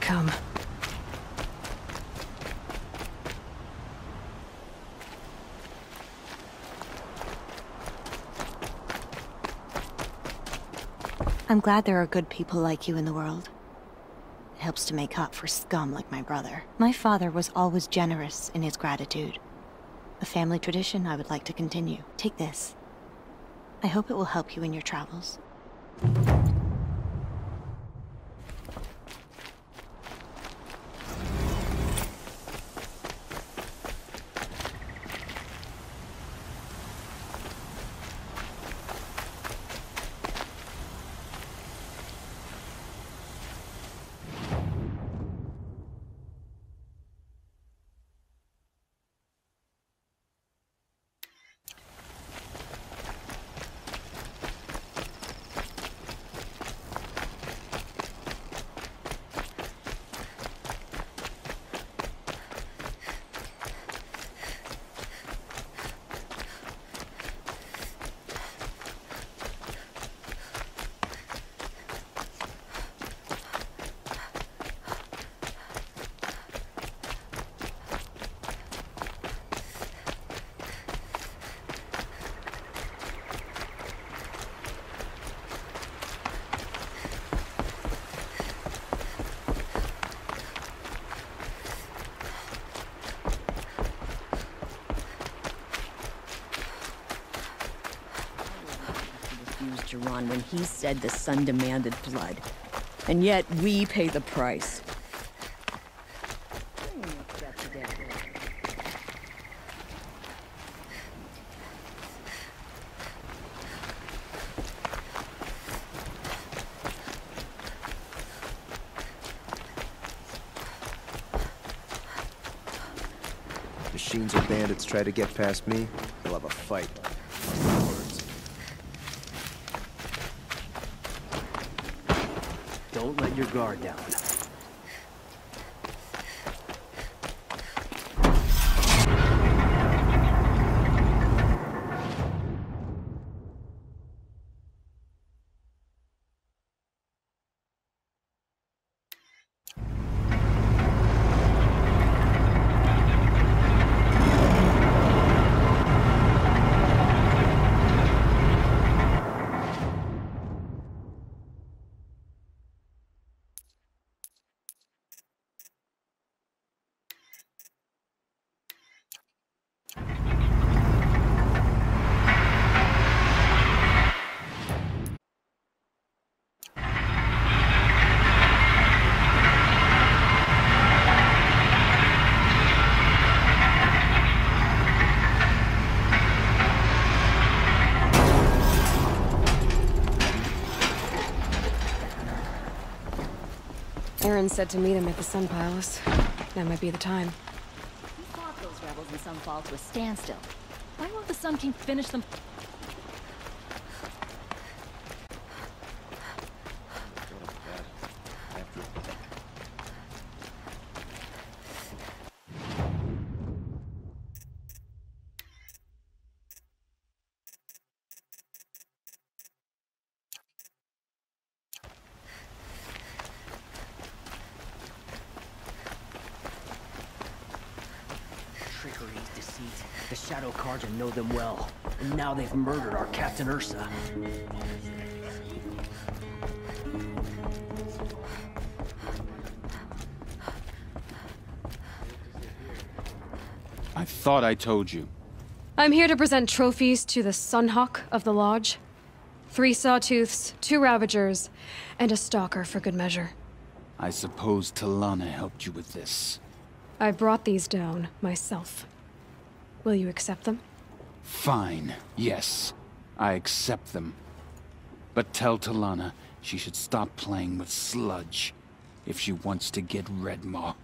come. I'm glad there are good people like you in the world. It helps to make up for scum like my brother. My father was always generous in his gratitude. A family tradition I would like to continue. Take this. I hope it will help you in your travels. Jiran when he said the sun demanded blood. And yet, we pay the price. Machines or bandits try to get past me, they'll have a fight. Don't let your guard down. Aaron said to meet him at the Sun Palace. That might be the time. He fought those rebels in Sunfall to a standstill. Why won't the Sun King finish them? Trickery, deceit. The Shadow Carja know them well. And now they've murdered our Captain Ursa. I thought I told you. I'm here to present trophies to the Sunhawk of the Lodge. 3 Sawtooths, 2 Ravagers, and a Stalker for good measure. I suppose Talana helped you with this. I brought these down myself. Will you accept them? Fine, yes. I accept them. But tell Talana she should stop playing with sludge if she wants to get Redmaw.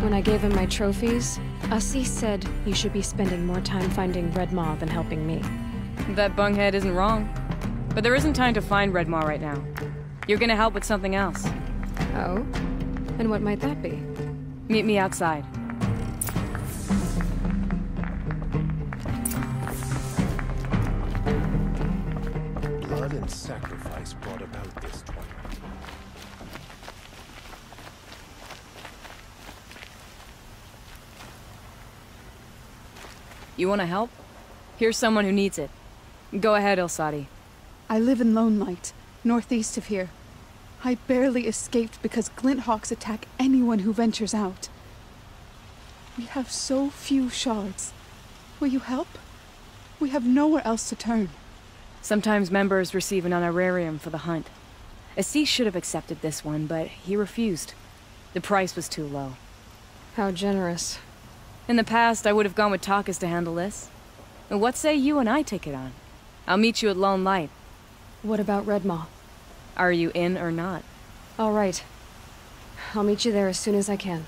When I gave him my trophies, Assis said you should be spending more time finding Red Maw than helping me. That bunghead isn't wrong. But there isn't time to find Red Maw right now. You're gonna help with something else. Oh? And what might that be? Meet me outside. Blood and sacrifice brought about this twilight. You wanna help? Here's someone who needs it. Go ahead, Ilsati. I live in Lone Light, northeast of here. I barely escaped because Glinthawks attack anyone who ventures out. We have so few shards. Will you help? We have nowhere else to turn. Sometimes members receive an honorarium for the hunt. Assis should have accepted this one, but he refused. The price was too low. How generous. In the past, I would have gone with Takas to handle this. And what say you and I take it on? I'll meet you at Lone Light. What about Red Maw? Are you in or not? All right. I'll meet you there as soon as I can.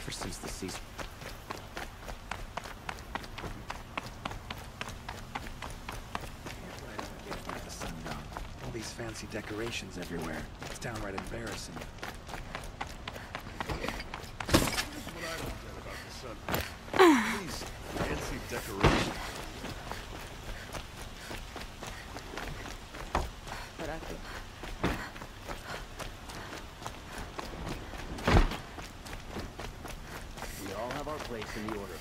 Foresees the season. The sun down. All these fancy decorations everywhere. It's downright embarrassing. What I don't get about the sun. These fancy decorations. We all have our place in the order.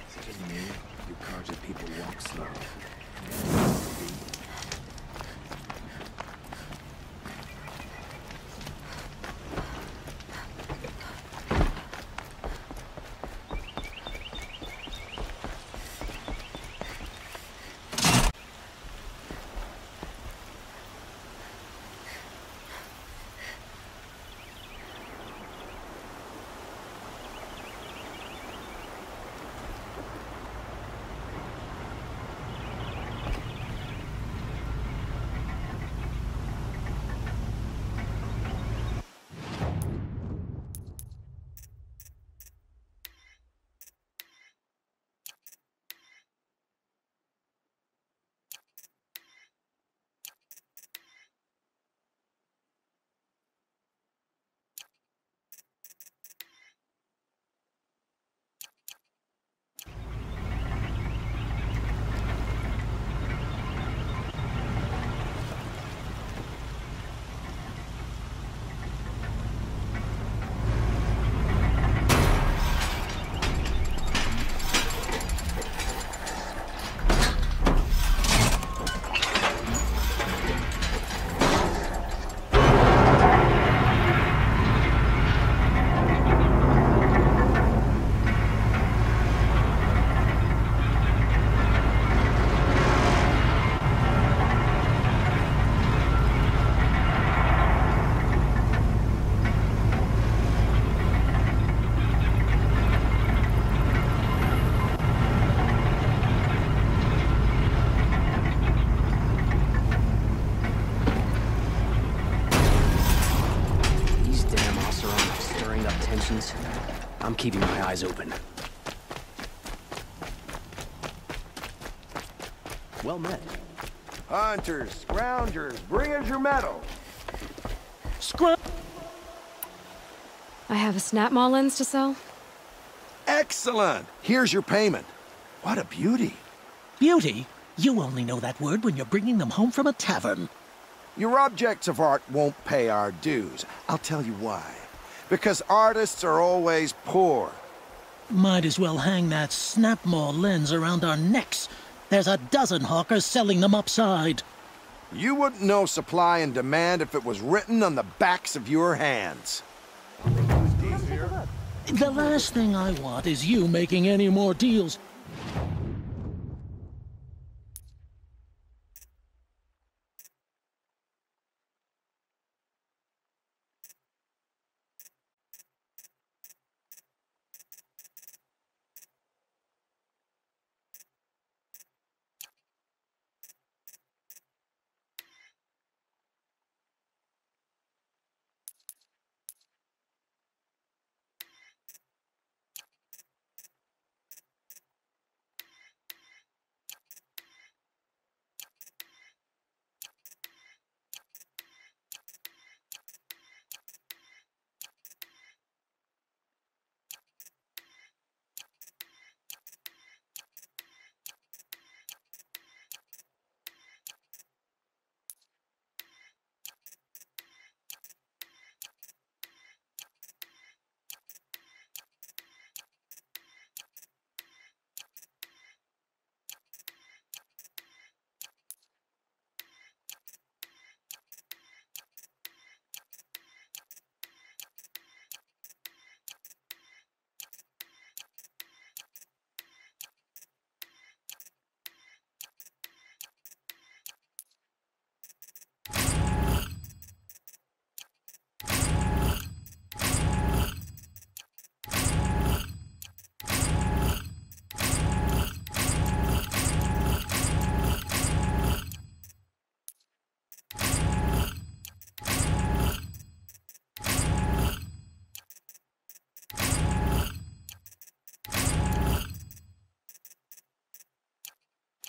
Is it me? You Kharja people walk slow. I'm keeping my eyes open. Well met. Hunters, scroungers, bring us your metal. scrap. I have a snap maw lens to sell. Excellent! Here's your payment. What a beauty. Beauty? You only know that word when you're bringing them home from a tavern. Your objects of art won't pay our dues. I'll tell you why. Because artists are always poor. Might as well hang that snap maw lens around our necks. There's a dozen hawkers selling them upside. You wouldn't know supply and demand if it was written on the backs of your hands. The last thing I want is you making any more deals.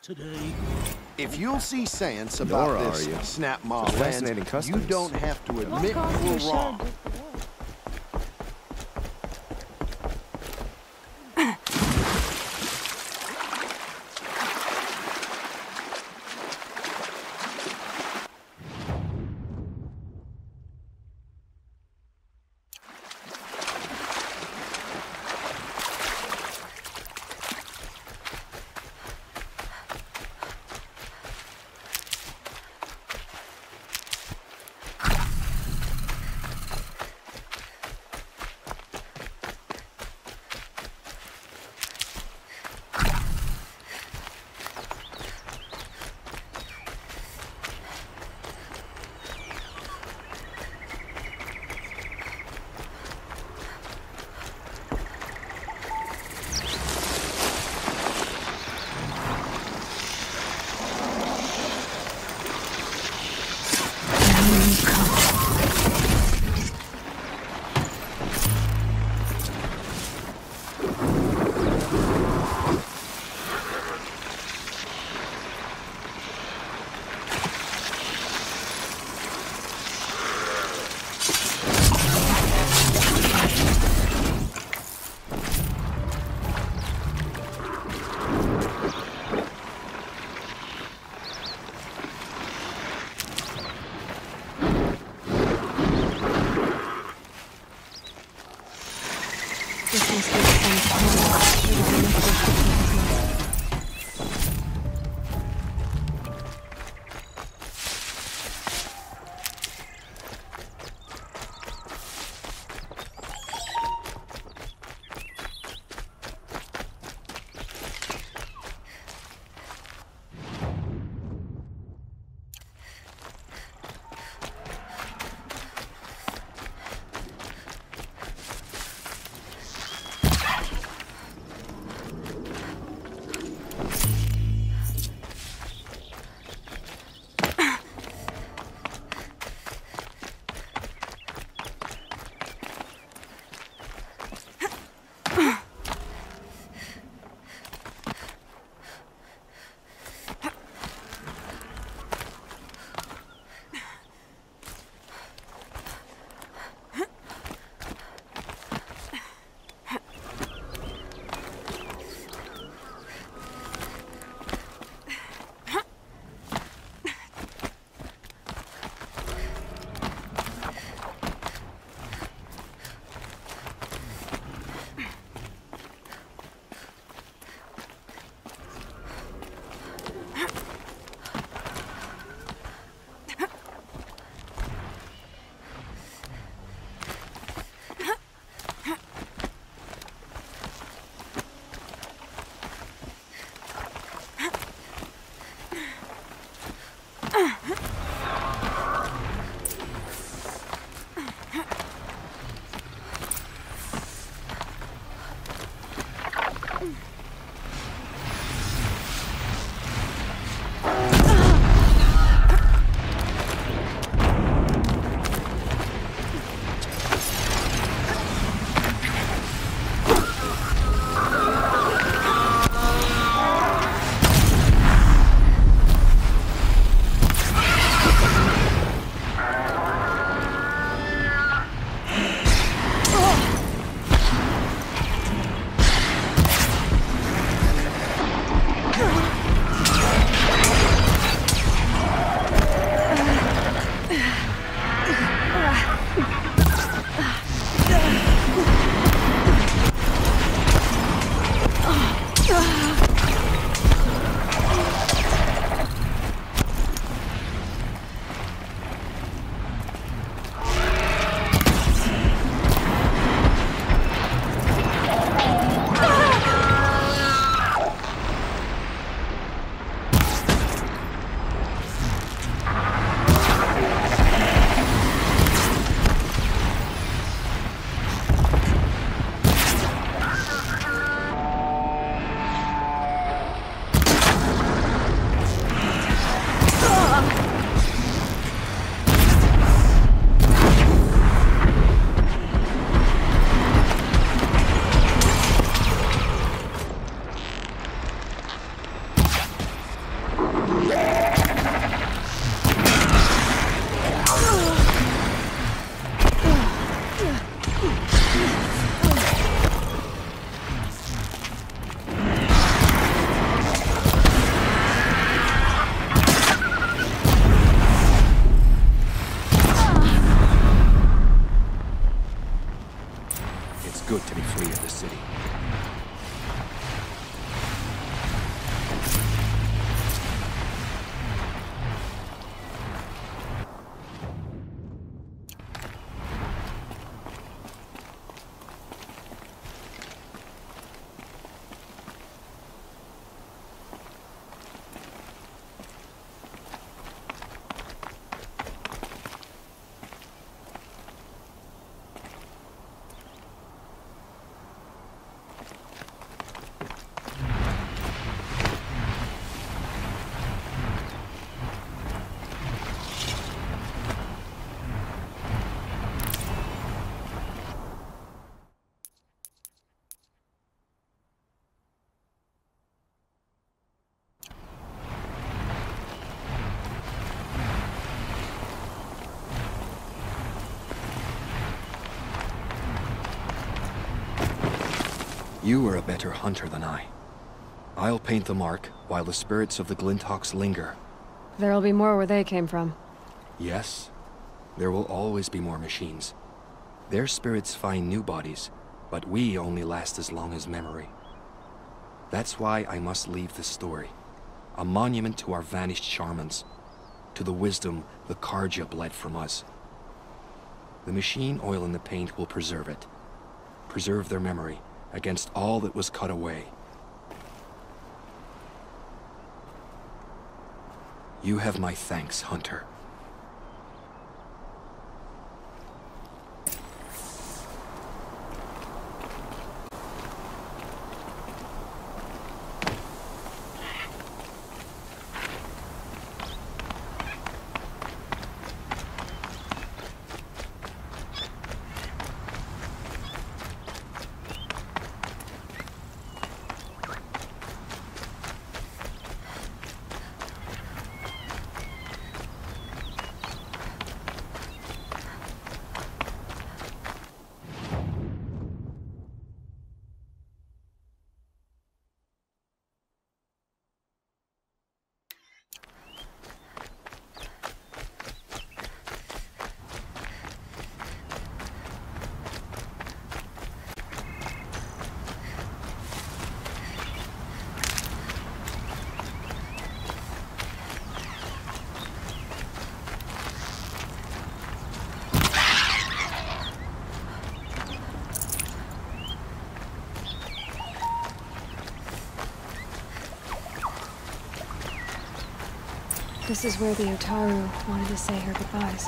Today. If you'll see sense about Nora, this are you? snap maw Such lens, fascinating you customs. don't have to admit you're wrong. You are a better hunter than I. I'll paint the mark while the spirits of the Glinthawks linger. There'll be more where they came from. Yes, there will always be more machines. Their spirits find new bodies, but we only last as long as memory. That's why I must leave this story. A monument to our vanished shamans, to the wisdom the Carja bled from us. The machine oil in the paint will preserve it. Preserve their memory against all that was cut away. You have my thanks, Hunter. This is where the Otaru wanted to say her goodbyes.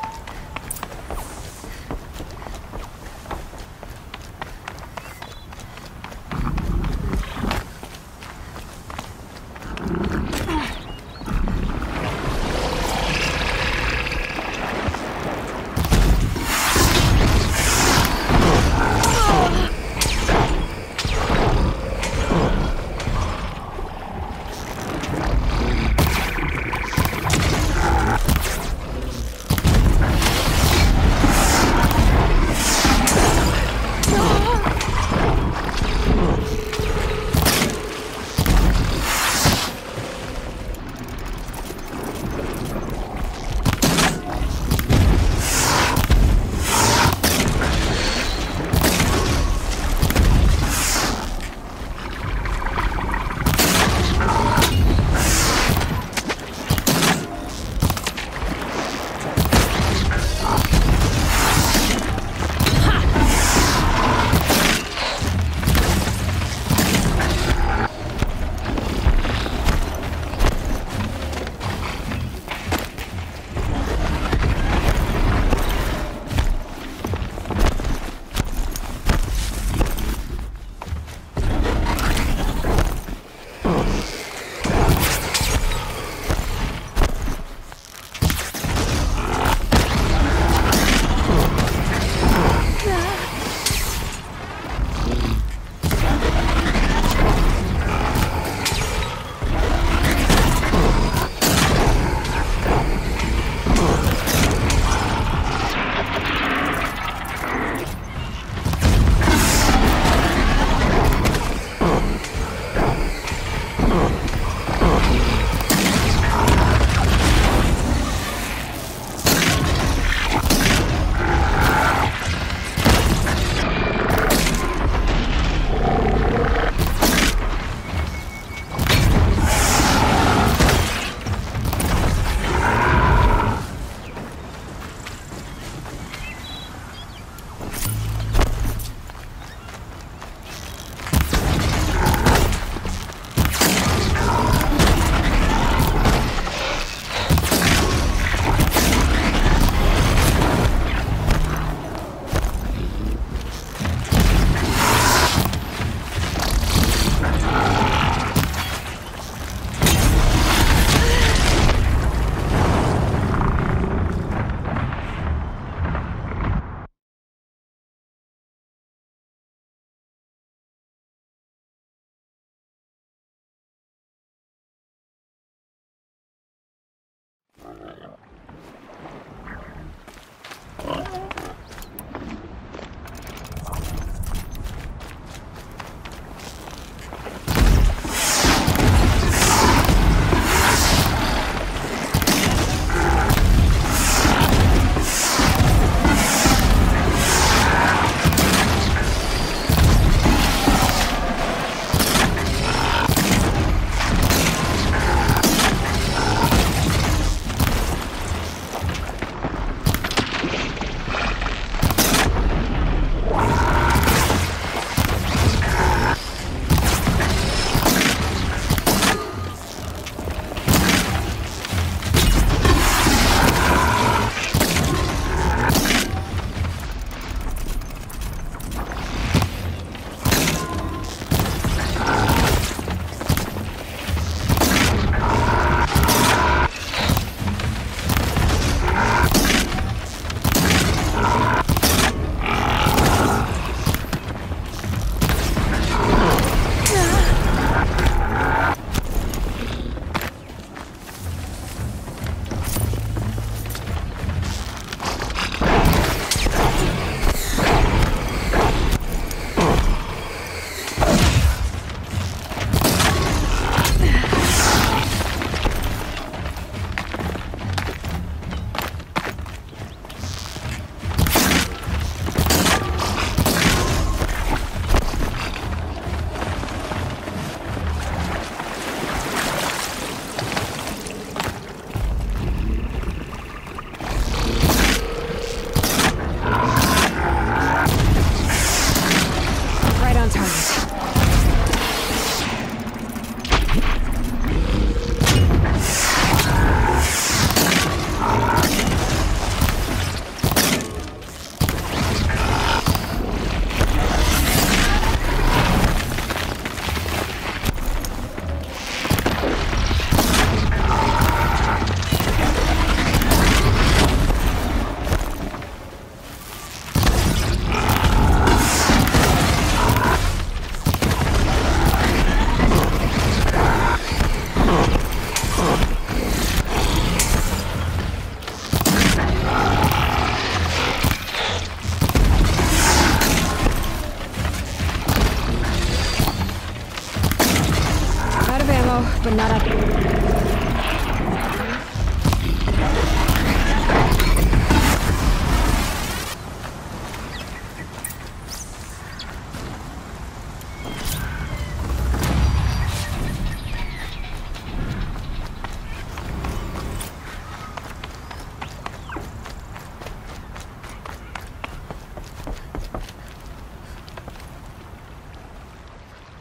but not at...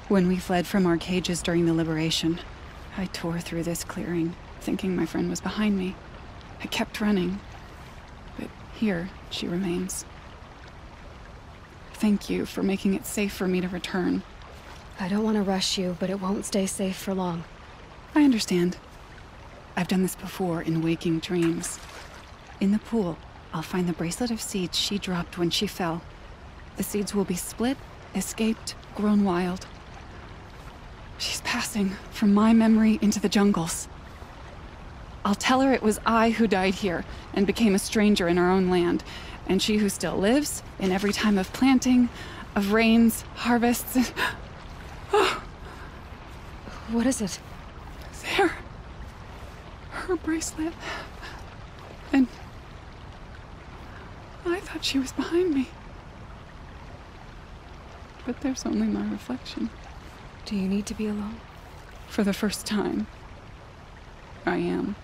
When we fled from our cages during the liberation, I tore through this clearing, thinking my friend was behind me. I kept running, but here she remains. Thank you for making it safe for me to return. I don't want to rush you, but it won't stay safe for long. I understand. I've done this before in waking dreams. In the pool, I'll find the bracelet of seeds she dropped when she fell. The seeds will be split, escaped, grown wild. She's passing from my memory into the jungles. I'll tell her it was I who died here and became a stranger in our own land, and she who still lives in every time of planting, of rains, harvests, and... What is it? There. Her bracelet. And... I thought she was behind me. But there's only my reflection. Do you need to be alone? For the first time, I am.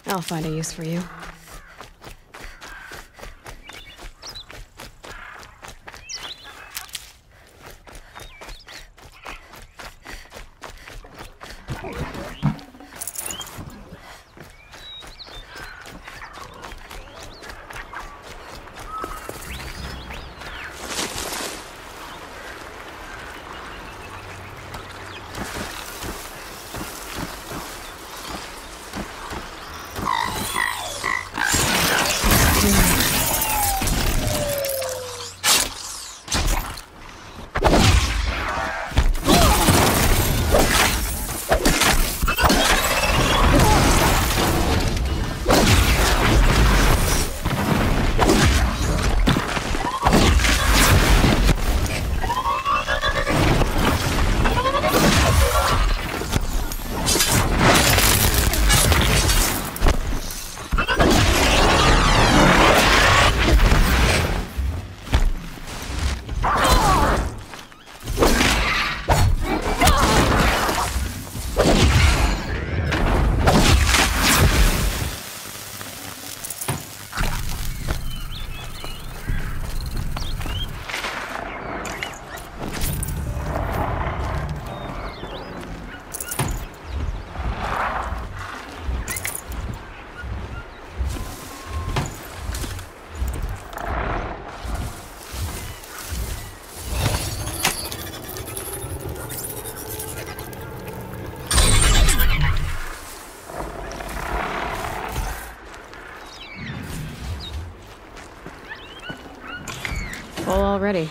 I'll find a use for you. Full already.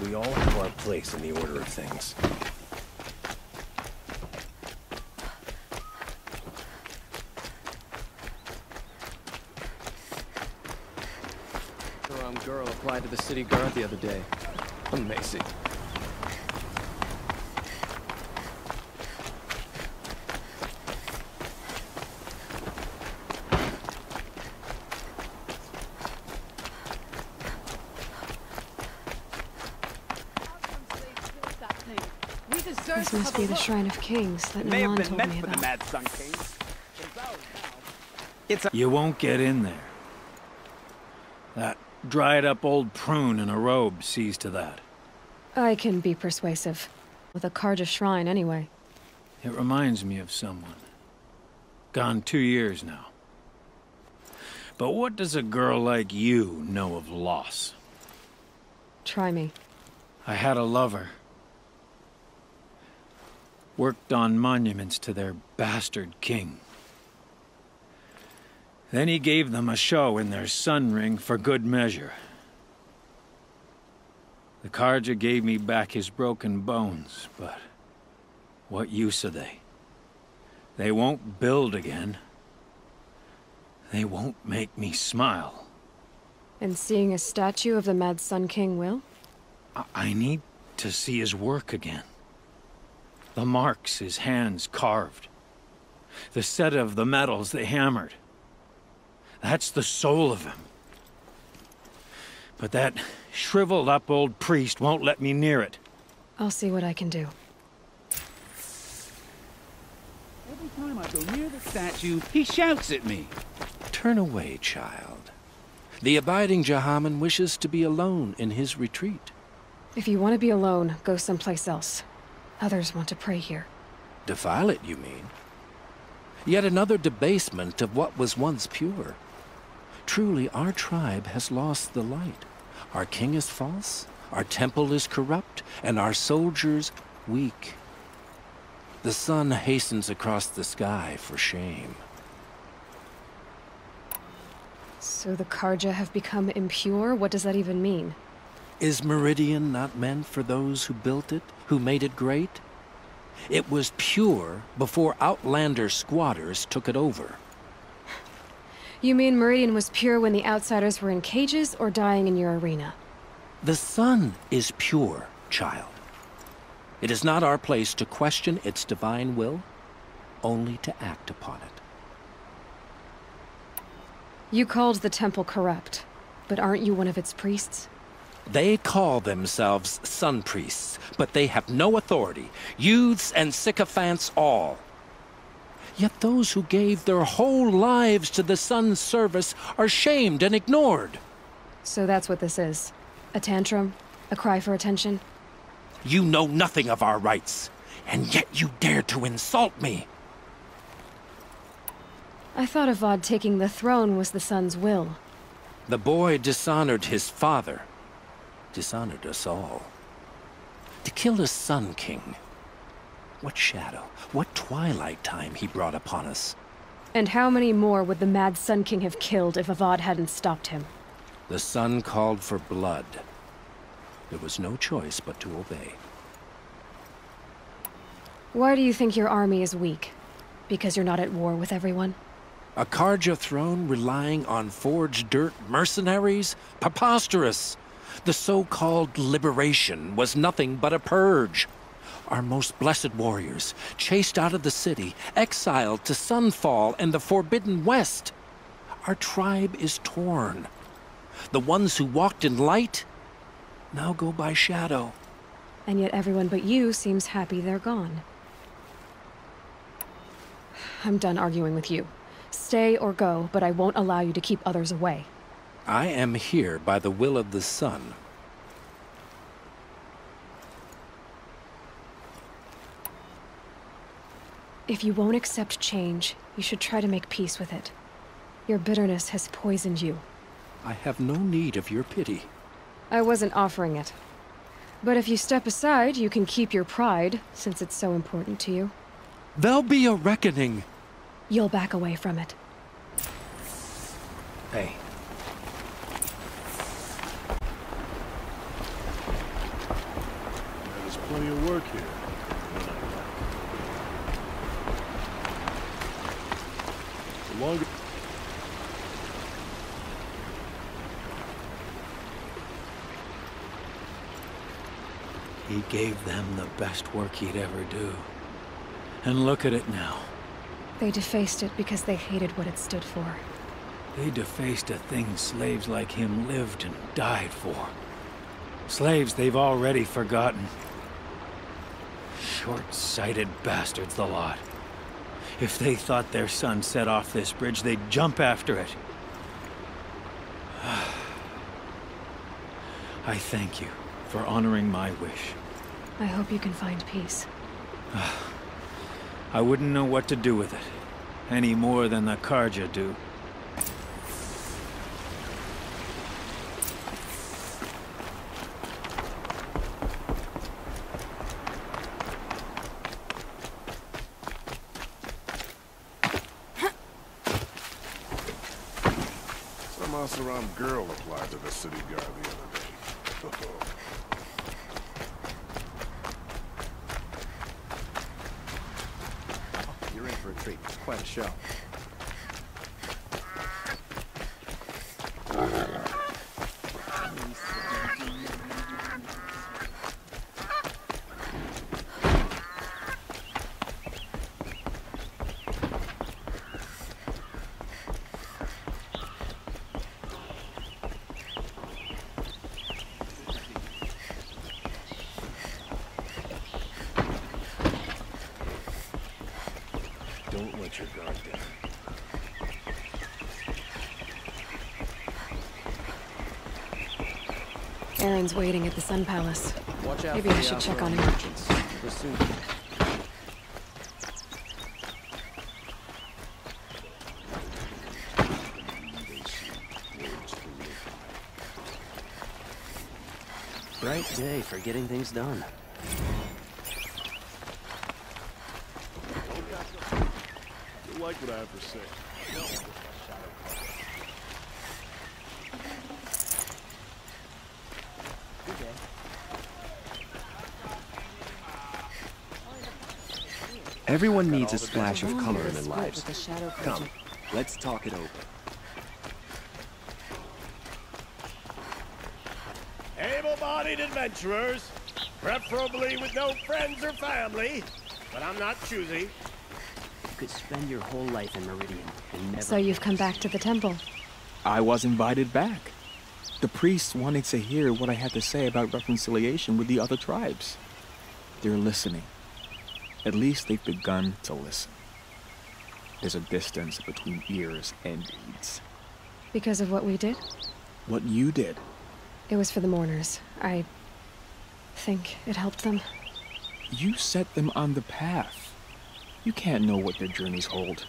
We all have our place in the order of things. The wrong girl applied to the city guard the other day. Amazing. This must be the Shrine of Kings that Milan told me about. You won't get in there. That dried-up old prune in a robe sees to that. I can be persuasive. With a Carja shrine, anyway. It reminds me of someone. Gone 2 years now. But what does a girl like you know of loss? Try me. I had a lover. Worked on monuments to their bastard king. Then he gave them a show in their sun ring for good measure. The Carja gave me back his broken bones, but what use are they? They won't build again. They won't make me smile. And seeing a statue of the Mad Sun King will? I need to see his work again. The marks his hands carved. The set of the metals they hammered. That's the soul of him. But that shriveled-up old priest won't let me near it. I'll see what I can do. Every time I go near the statue, he shouts at me. Turn away, child. The abiding Jahaman wishes to be alone in his retreat. If you want to be alone, go someplace else. Others want to pray here. Defile it, you mean? Yet another debasement of what was once pure. Truly, our tribe has lost the light. Our king is false, our temple is corrupt, and our soldiers weak. The sun hastens across the sky for shame. So the Carja have become impure? What does that even mean? Is Meridian not meant for those who built it, who made it great? It was pure before outlander squatters took it over. You mean Meridian was pure when the outsiders were in cages or dying in your arena? The sun is pure, child. It is not our place to question its divine will, only to act upon it. You called the temple corrupt, but aren't you one of its priests? They call themselves sun priests, but they have no authority, youths and sycophants all. Yet those who gave their whole lives to the sun's service are shamed and ignored. So that's what this is. A tantrum? A cry for attention? You know nothing of our rights, and yet you dare to insult me. I thought Avad taking the throne was the sun's will. The boy dishonored his father, dishonored us all. To kill a Sun King. What shadow, what twilight time he brought upon us. And how many more would the Mad Sun King have killed if Avad hadn't stopped him? The sun called for blood. There was no choice but to obey. Why do you think your army is weak? Because you're not at war with everyone? A Carja throne relying on forged dirt mercenaries? Preposterous! The so-called liberation was nothing but a purge. Our most blessed warriors, chased out of the city, exiled to Sunfall and the Forbidden West. Our tribe is torn. The ones who walked in light now go by shadow. And yet everyone but you seems happy they're gone. I'm done arguing with you. Stay or go, but I won't allow you to keep others away. I am here by the will of the sun. If you won't accept change, you should try to make peace with it. Your bitterness has poisoned you. I have no need of your pity. I wasn't offering it. But if you step aside, you can keep your pride, since it's so important to you. There'll be a reckoning. You'll back away from it. Hey. work here. When I like. The longer... He gave them the best work he'd ever do. And look at it now. They defaced it because they hated what it stood for. They defaced a thing slaves like him lived and died for. Slaves they've already forgotten. Short-sighted bastards, the lot. If they thought their son set off this bridge, they'd jump after it. I thank you for honoring my wish. I hope you can find peace. I wouldn't know what to do with it, any more than the Carja do. Some Oseram girl applied to the city guard the other day. You're in for a treat. Quite a show. Don't let your guard down. Aaron's waiting at the Sun Palace. Watch out Maybe for I the should check Alpha on him. merchants. We'll soon. Bright day for getting things done. You'll like what I have to say. Everyone needs a splash of color in their lives. Come, Come, let's talk it over. Able-bodied adventurers, preferably with no friends or family, but I'm not choosy. you could spend your whole life in Meridian and never... So you've come back to the temple. I was invited back. The priests wanted to hear what I had to say about reconciliation with the other tribes. They're listening. At least they've begun to listen. There's a distance between ears and deeds. Because of what we did? What you did. It was for the mourners. I think it helped them. You set them on the path. You can't know what their journeys hold.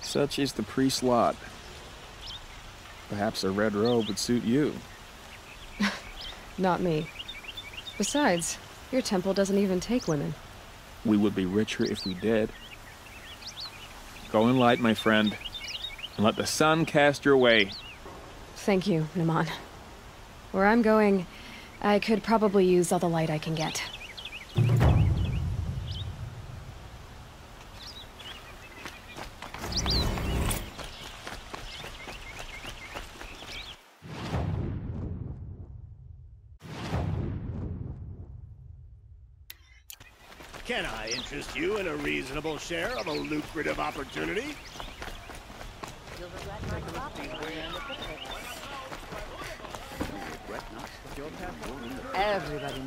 Such is the priest's lot. Perhaps a red robe would suit you. Not me. Besides, your temple doesn't even take women. We would be richer if we did. Go in light, my friend, and let the sun cast your way. Thank you, Naman. Where I'm going, I could probably use all the light I can get. Can I interest you in a reasonable share of a lucrative opportunity? Everybody.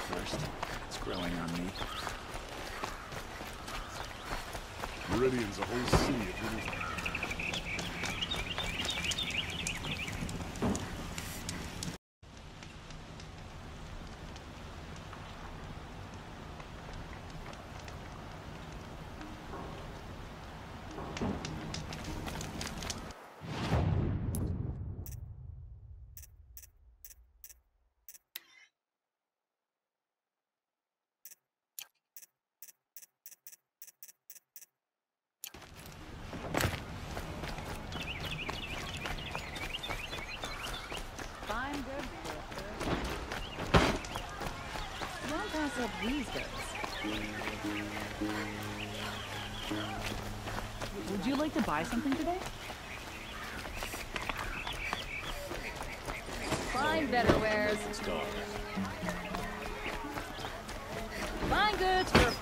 First, it's growing on me. Meridian's a whole sea of little... What's up these days? Would you like to buy something today? Find better wares. Fine goods for...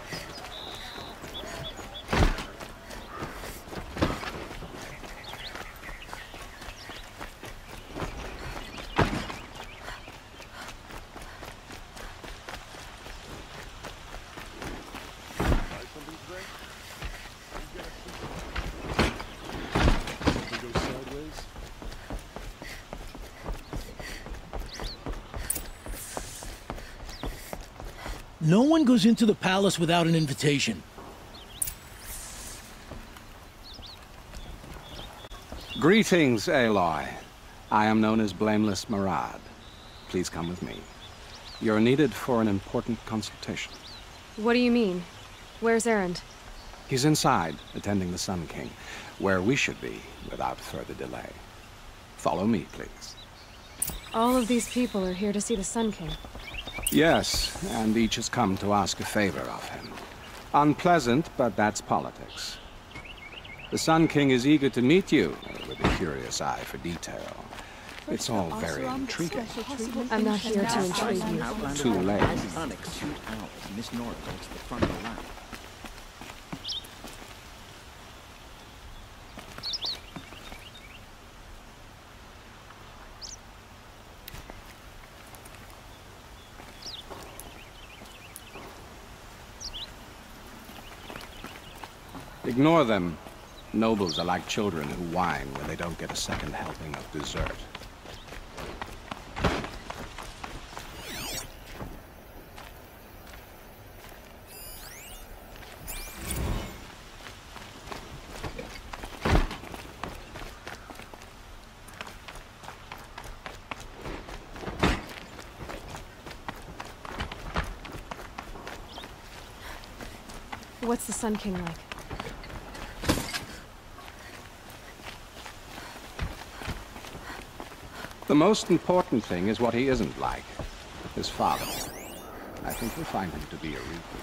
No one goes into the palace without an invitation. Greetings, Aloy. I am known as Blameless Murad. Please come with me. You're needed for an important consultation. What do you mean? Where's Erend? He's inside, attending the Sun King, where we should be without further delay. Follow me, please. All of these people are here to see the Sun King. Yes, and each has come to ask a favor of him. Unpleasant, but that's politics. The Sun King is eager to meet you, with a curious eye for detail. It's all very intriguing. I'm not here to intrigue you. Too late. Shoot out as Miss Nora goes to the front of the line. Ignore them. Nobles are like children who whine when they don't get a second helping of dessert. What's the Sun King like? The most important thing is what he isn't like. His father. I think you'll find him to be a reaper.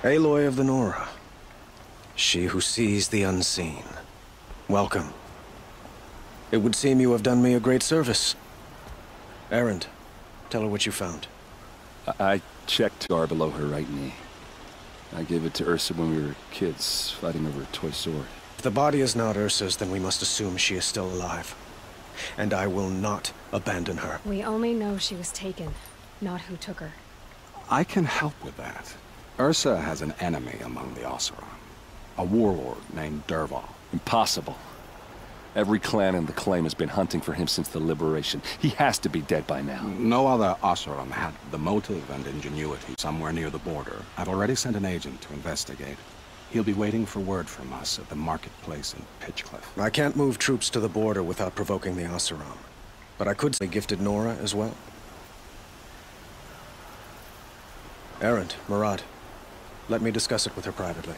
Aloy of the Nora. She who sees the unseen. Welcome. It would seem you have done me a great service. Erend, tell her what you found. I checked Gar below her right knee. I gave it to Ursa when we were kids, fighting over a toy sword. If the body is not Ursa's, then we must assume she is still alive. And I will not abandon her. We only know she was taken, not who took her. I can help with that. Ursa has an enemy among the Oseram. A warlord named Dervahl. Impossible. Every clan in the claim has been hunting for him since the liberation. He has to be dead by now. No other Oseram had the motive and ingenuity somewhere near the border. I've already sent an agent to investigate. He'll be waiting for word from us at the marketplace in Pitchcliff. I can't move troops to the border without provoking the Oseram. But I could say gifted Nora as well. Erend, Murad, let me discuss it with her privately.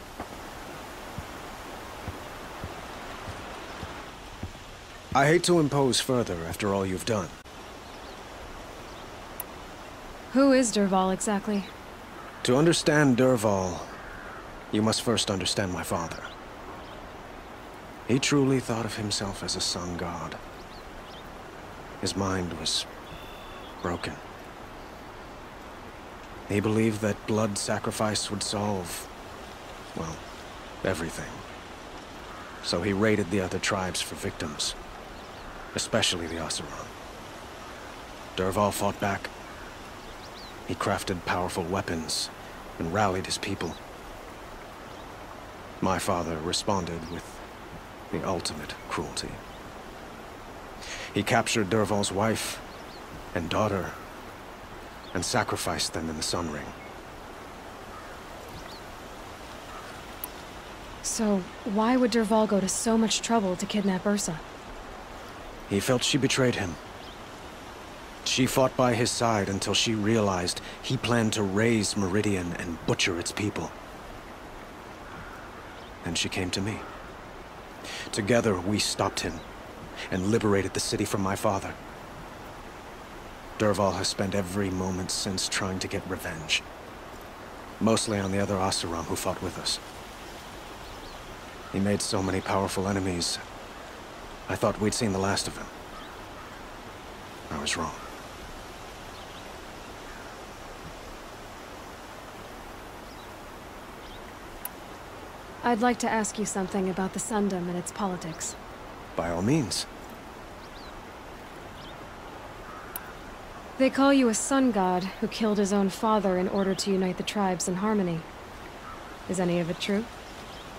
I hate to impose further after all you've done. Who is Dervahl exactly? To understand Dervahl, you must first understand my father. He truly thought of himself as a sun god. His mind was broken. He believed that blood sacrifice would solve, well, everything. So he raided the other tribes for victims. Especially the Oseram. Dervahl fought back. He crafted powerful weapons and rallied his people. My father responded with the ultimate cruelty. He captured Dervahl's wife and daughter and sacrificed them in the Sun Ring. So, why would Dervahl go to so much trouble to kidnap Ursa? He felt she betrayed him. She fought by his side until she realized he planned to raise Meridian and butcher its people. And she came to me. Together, we stopped him and liberated the city from my father. Dervahl has spent every moment since trying to get revenge. Mostly on the other Oseram who fought with us. He made so many powerful enemies, I thought we'd seen the last of him. I was wrong. I'd like to ask you something about the Sundom and its politics. By all means. They call you a sun god who killed his own father in order to unite the tribes in harmony. Is any of it true?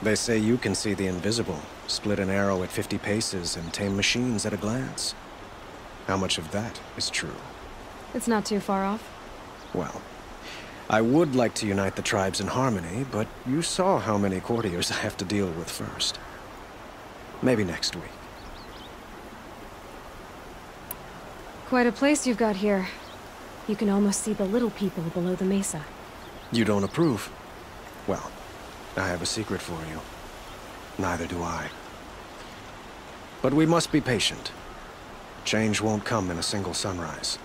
They say you can see the invisible, split an arrow at 50 paces, and tame machines at a glance. How much of that is true? It's not too far off. Well, I would like to unite the tribes in harmony, but you saw how many courtiers I have to deal with first. Maybe next week. Quite a place you've got here. You can almost see the little people below the mesa. You don't approve? Well, I have a secret for you. Neither do I. But we must be patient. Change won't come in a single sunrise.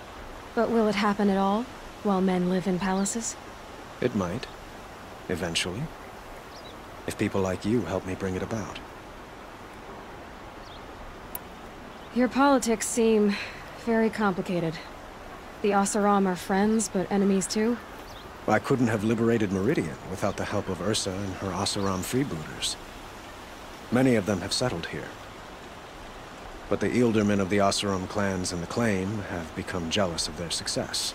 But will it happen at all, while men live in palaces? It might. Eventually. If people like you help me bring it about. Your politics seem very complicated. The Oseram are friends, but enemies too? I couldn't have liberated Meridian without the help of Ursa and her Oseram freebooters. Many of them have settled here. But the Ealdormen of the Oseram clans in the Claim have become jealous of their success.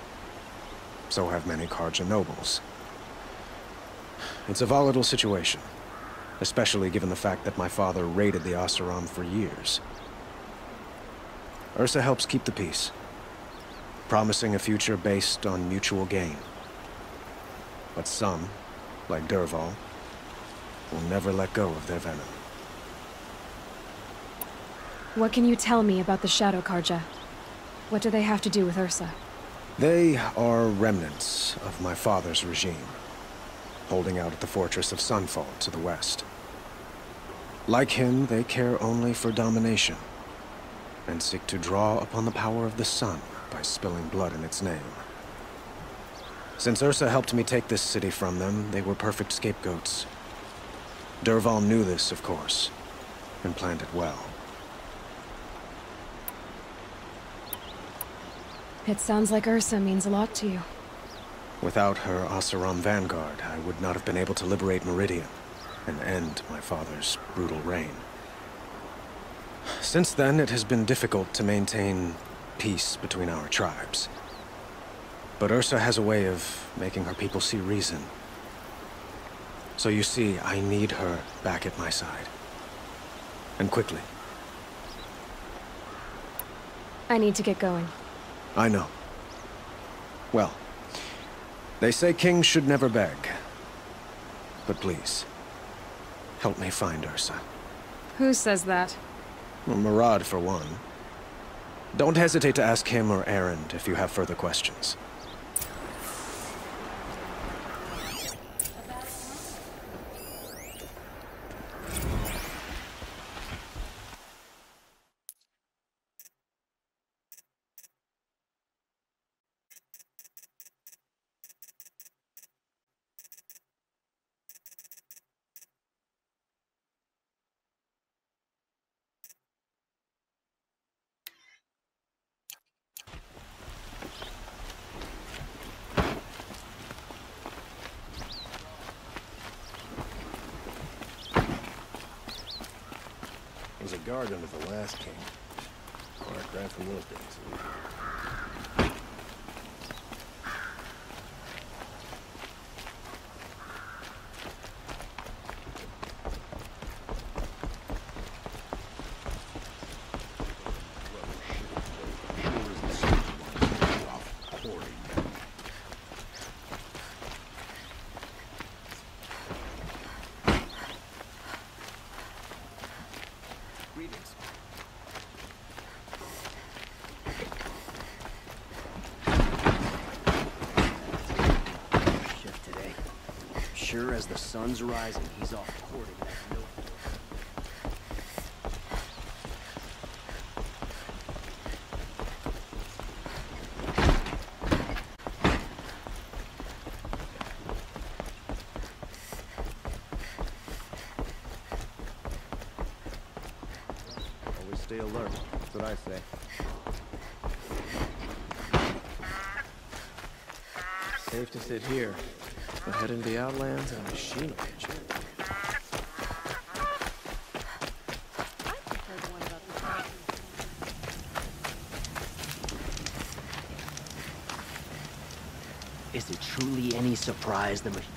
So have many Carja nobles. It's a volatile situation, especially given the fact that my father raided the Oseram for years. Ursa helps keep the peace, promising a future based on mutual gain. But some, like Dervahl, will never let go of their venom. What can you tell me about the Shadow Carja? What do they have to do with Ursa? They are remnants of my father's regime, holding out at the fortress of Sunfall to the west. Like him, they care only for domination, and seek to draw upon the power of the sun by spilling blood in its name. Since Ursa helped me take this city from them, they were perfect scapegoats. Dervahl knew this, of course, and planned it well. It sounds like Ursa means a lot to you. Without her Oseram vanguard, I would not have been able to liberate Meridian and end my father's brutal reign. Since then, it has been difficult to maintain peace between our tribes. But Ursa has a way of making her people see reason. So you see, I need her back at my side. And quickly. I need to get going. I know. Well, they say kings should never beg. But please, help me find Ursa. Who says that? Well, Murad, for one. Don't hesitate to ask him or Erend if you have further questions. Was a guard under the last king. Or a grant from those days. Sure as the sun's rising, he's off courting that milk. That's what I say. Safe to sit here, but head into the Outlands and a machine will get you. Is it truly any surprise the machine